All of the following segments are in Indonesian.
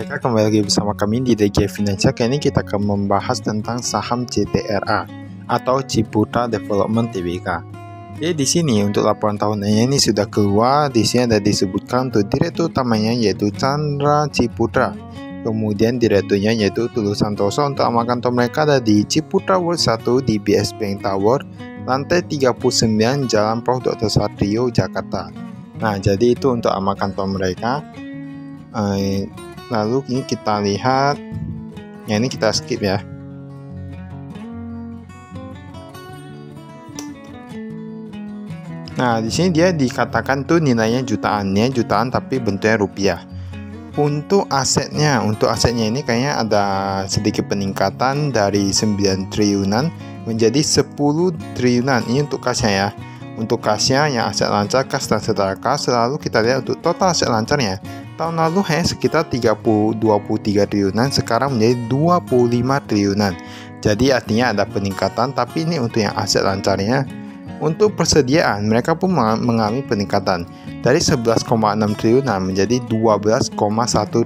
Mereka kembali lagi bersama kami di DG Financial. Kali ini kita akan membahas tentang saham CTRA atau Ciputra Development Tbk. Jadi di sini untuk laporan tahunannya ini sudah keluar. Di sini ada disebutkan untuk direktur utamanya yaitu Chandra Ciputra. Kemudian direkturnya yaitu Tulus Santoso. Untuk amalan kantor mereka ada di Ciputra World 1 di BS Bank Tower, lantai 39 Jalan Prof. Dr. Satrio, Jakarta. Nah, jadi itu untuk amalan kantor mereka. Lalu ini kita lihat, ya ini kita skip ya. Nah, di sini dia dikatakan tuh nilainya jutaan tapi bentuknya rupiah. Untuk asetnya ini kayaknya ada sedikit peningkatan dari 9 triliunan menjadi 10 triliunan. Ini untuk kasnya ya. Untuk kasnya yang aset lancar, kas dan setara kas. Lalu kita lihat untuk total aset lancarnya. Tahun lalu hanya sekitar 23 triliunan, sekarang menjadi 25 triliunan. Jadi artinya ada peningkatan, tapi ini untuk yang aset lancarnya. Untuk persediaan, mereka pun mengalami peningkatan dari 11,6 triliunan menjadi 12,1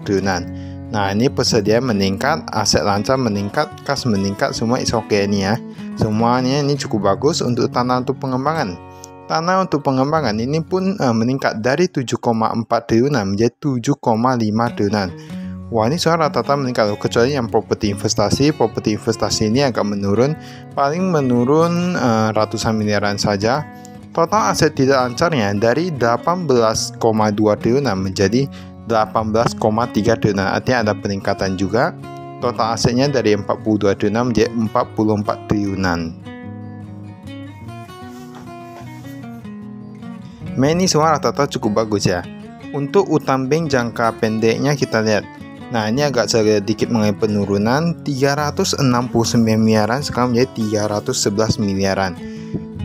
triliunan. Nah, ini persediaan meningkat, aset lancar meningkat, kas meningkat, semua is oke ini ya. Semuanya ini cukup bagus. Untuk tanah untuk pengembangan. Tanah untuk pengembangan ini pun meningkat dari 7,4 triliunan menjadi 7,5 triliunan. Wah, ini soal rata-rata meningkat loh, kecuali yang properti investasi. Properti investasi ini agak menurun, paling menurun ratusan miliaran saja. Total aset tidak lancarnya dari 18,2 triliunan menjadi 18,3 triliunan. Artinya ada peningkatan juga. Total asetnya dari 42 triliunan menjadi 44 triliunan. Ini semua rata-rata cukup bagus ya. Untuk utang bank jangka pendeknya kita lihat. Nah, ini agak sedikit mengalami penurunan 369 miliaran sekarang menjadi 311 miliaran.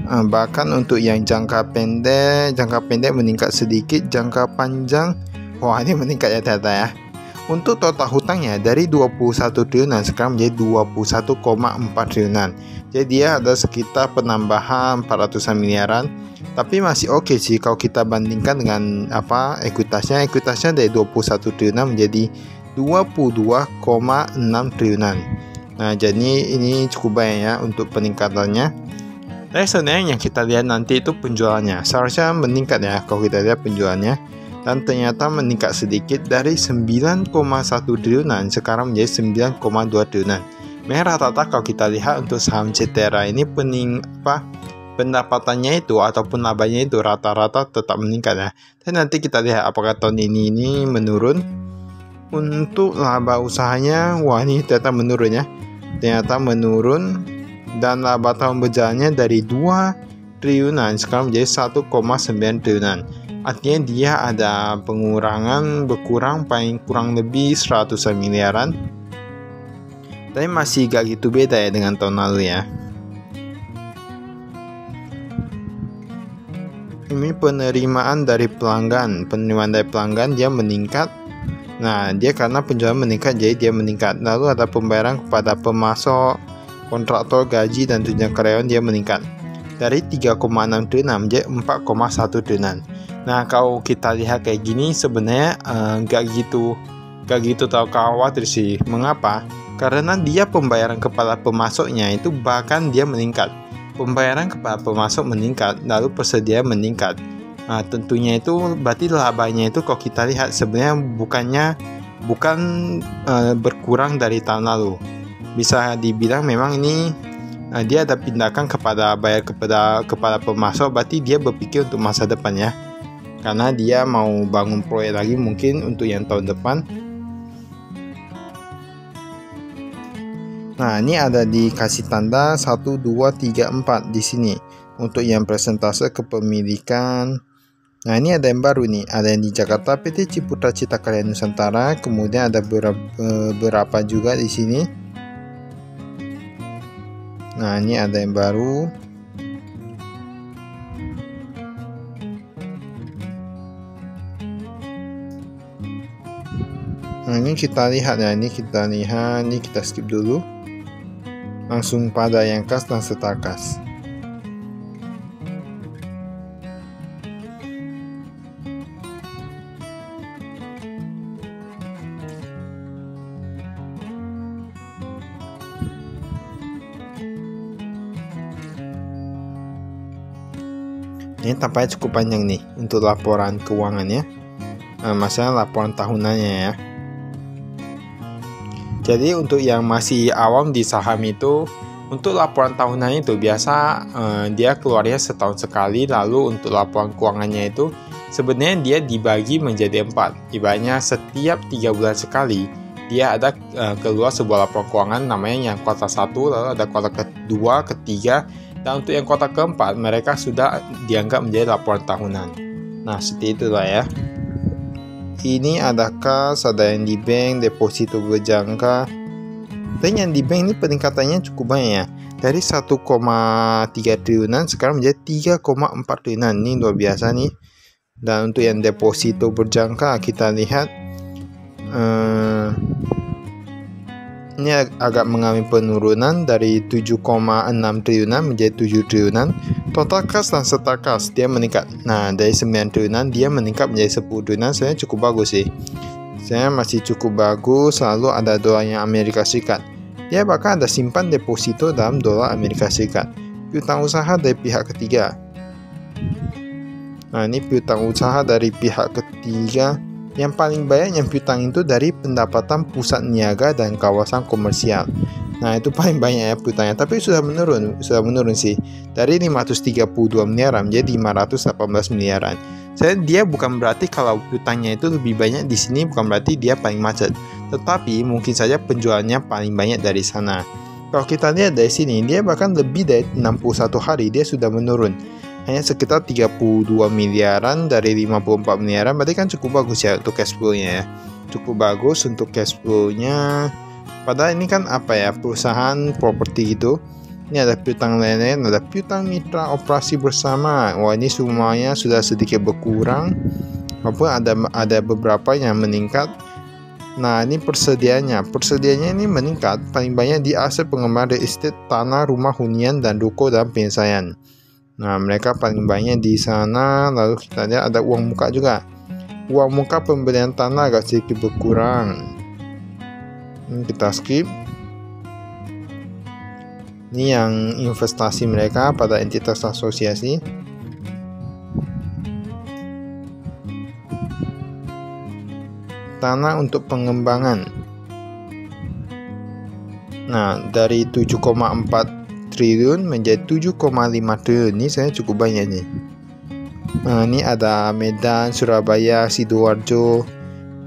Bahkan untuk yang jangka pendek meningkat sedikit, jangka panjang wah ini meningkat ya ternyata ya. Untuk total hutangnya dari 21 triliunan sekarang menjadi 21,4 triliunan. Jadi dia ada sekitar penambahan 400-an miliaran. Tapi masih oke sih kalau kita bandingkan dengan ekuitasnya dari 21 triliunan menjadi 22,6 triliunan. Nah, jadi ini cukup banyak ya untuk peningkatannya. Tapi sebenarnya yang kita lihat nanti itu penjualannya. Seharusnya meningkat ya kalau kita lihat penjualannya. Dan ternyata meningkat sedikit dari 9,1 triliunan sekarang menjadi 9,2 triliunan. Memang rata-rata kalau kita lihat untuk saham CTRA ini pendapatannya itu ataupun labanya itu rata-rata tetap meningkat ya. Dan nanti kita lihat apakah tahun ini menurun. Untuk laba usahanya, wah ini ternyata menurun ya. Ternyata menurun dan laba tahun berjalannya dari 2 triliunan sekarang menjadi 1,9 triliunan. Artinya dia ada berkurang paling kurang lebih 100-an miliaran. Tapi masih gak gitu beda ya dengan tahun lalu ya. Ini penerimaan dari pelanggan dia meningkat. Nah, dia karena penjualan meningkat jadi dia meningkat. Lalu ada pembayaran kepada pemasok, kontraktor, gaji dan tunjangan karyawan dia meningkat dari 3,6 triliunan menjadi 4,1 triliunan. Nah, kalau kita lihat kayak gini sebenarnya gak gitu tahu khawatir sih. Mengapa? Karena dia pembayaran kepada pemasoknya itu bahkan dia meningkat. Pembayaran kepada pemasok meningkat, lalu persediaan meningkat. Nah, tentunya itu berarti labanya itu kalau kita lihat sebenarnya bukan berkurang dari tahun lalu. Bisa dibilang memang ini dia ada pindahkan bayar kepada pemasok, berarti dia berpikir untuk masa depan ya. Karena dia mau bangun proyek lagi mungkin untuk yang tahun depan. Nah, ini ada dikasih tanda 1, 2, 3, 4 di sini untuk yang persentase kepemilikan. Nah, ini ada yang baru nih, ada yang di Jakarta PT Ciputra Cita Karya Nusantara, kemudian ada beberapa juga di sini. Nah, ini ada yang baru. Nah, ini kita lihat ya, ini kita skip dulu. Langsung pada yang kas dan setara kas. Ini tampaknya cukup panjang nih untuk laporan keuangannya, masalah laporan tahunannya ya. Jadi untuk yang masih awam di saham itu, untuk laporan tahunan itu biasa dia keluarnya setahun sekali. Lalu untuk laporan keuangannya itu sebenarnya dia dibagi menjadi 4. Ibaratnya setiap 3 bulan sekali dia ada keluar sebuah laporan keuangan namanya yang kuartal 1, lalu ada kuartal kedua, ketiga, dan untuk yang kuartal keempat mereka sudah dianggap menjadi laporan tahunan. Nah seperti itulah ya. Ini ada kas, ada yang di bank, deposito berjangka. Dan yang di bank ini peningkatannya cukup banyak ya. Dari 1,3 triliunan sekarang menjadi 3,4 triliunan. Ini luar biasa nih. Dan untuk yang deposito berjangka kita lihat ini agak mengalami penurunan dari 7,6 triliunan menjadi 7 triliunan. Total kas dan serta kas dia meningkat. Nah dari 9 triliunan dia meningkat menjadi 10 triliunan. Saya cukup bagus sih. Saya masih cukup bagus. Lalu ada dolarnya Amerika Serikat. Dia bahkan ada simpan deposito dalam dolar Amerika Serikat. Piutang usaha dari pihak ketiga. Nah ini piutang usaha dari pihak ketiga. Yang paling banyak yang piutang itu dari pendapatan pusat niaga dan kawasan komersial. Nah itu paling banyak ya piutangnya. Tapi sudah menurun sih. Dari 532 miliaran menjadi 518 miliaran. Dia bukan berarti kalau piutangnya itu lebih banyak di sini bukan berarti dia paling macet. Tetapi mungkin saja penjualannya paling banyak dari sana. Kalau kita lihat dari sini, dia bahkan lebih dari 61 hari dia sudah menurun. Hanya sekitar 32 miliaran dari 54 miliaran, berarti kan cukup bagus ya untuk cash flow-nya ya. Cukup bagus untuk cash flow-nya. Padahal ini kan apa ya, perusahaan properti gitu. Ini ada piutang lain-lain, ada piutang mitra operasi bersama. Wah ini semuanya sudah sedikit berkurang. Walaupun ada beberapa yang meningkat. Nah ini persediaannya ini meningkat paling banyak di aset pengembangan real estate, tanah, rumah hunian, dan ruko dan penyelesaian. Nah mereka paling banyak di sana. Lalu kita lihat ada uang muka juga. Uang muka pembelian tanah agak sedikit berkurang. Ini kita skip. Ini yang investasi mereka pada entitas asosiasi. Tanah untuk pengembangan. Nah dari 7,4 triliun menjadi 7,5 triliun. Ini saya cukup banyak nih. Nah, ini ada Medan, Surabaya, Sidoarjo.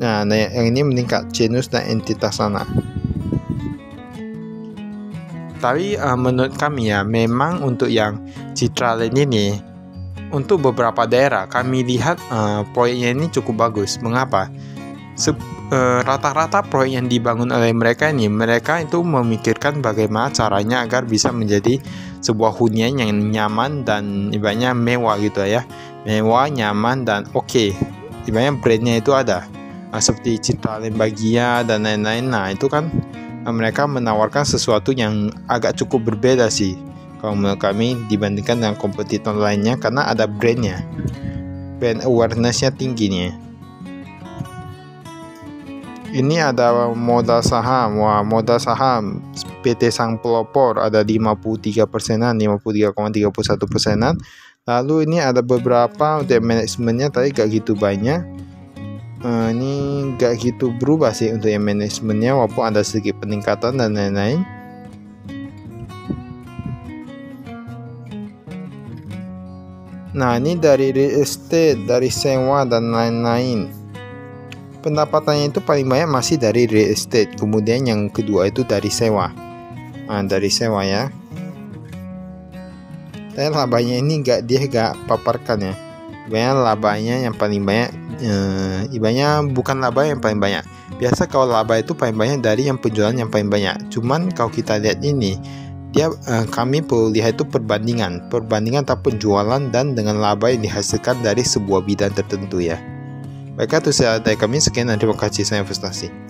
Nah, yang ini meningkat genus dan entitas sana. Tapi menurut kami ya, memang untuk yang Citra Land ini untuk beberapa daerah kami lihat proyeknya ini cukup bagus. Mengapa? Rata-rata proyek yang dibangun oleh mereka itu memikirkan bagaimana caranya agar bisa menjadi sebuah hunian yang nyaman dan ibaratnya mewah gitu ya. Mewah, nyaman, dan oke. Ibaratnya brandnya itu ada. Seperti Citra Land Bagia dan lain-lain. Nah itu kan mereka menawarkan sesuatu yang agak cukup berbeda sih kalau menurut kami dibandingkan dengan kompetitor lainnya, karena ada brandnya. Brand awareness-nya tinggi nih. Ini ada modal saham. Wah, modal saham PT Sang Pelopor ada 53%, 53,31%. Lalu ini ada beberapa untuk manajemennya tadi gak gitu banyak. Ini gak gitu berubah sih untuk yang manajemennya, walaupun ada sedikit peningkatan dan lain-lain. Nah ini dari real estate, dari sewa dan lain-lain. Pendapatannya itu paling banyak masih dari real estate. Kemudian yang kedua itu dari sewa. Nah dari sewa ya. Tapi labanya ini dia gak paparkan ya. Ibaratnya labanya yang paling banyak, ibaratnya bukan laba yang paling banyak. Biasa kalau laba itu paling banyak dari yang penjualan yang paling banyak. Cuman kalau kita lihat ini, kami perlu lihat itu perbandingan antara penjualan dan dengan laba yang dihasilkan dari sebuah bidang tertentu ya. Baiklah, itu saya dari kami. Sekian dan terima kasih. Saya investasi.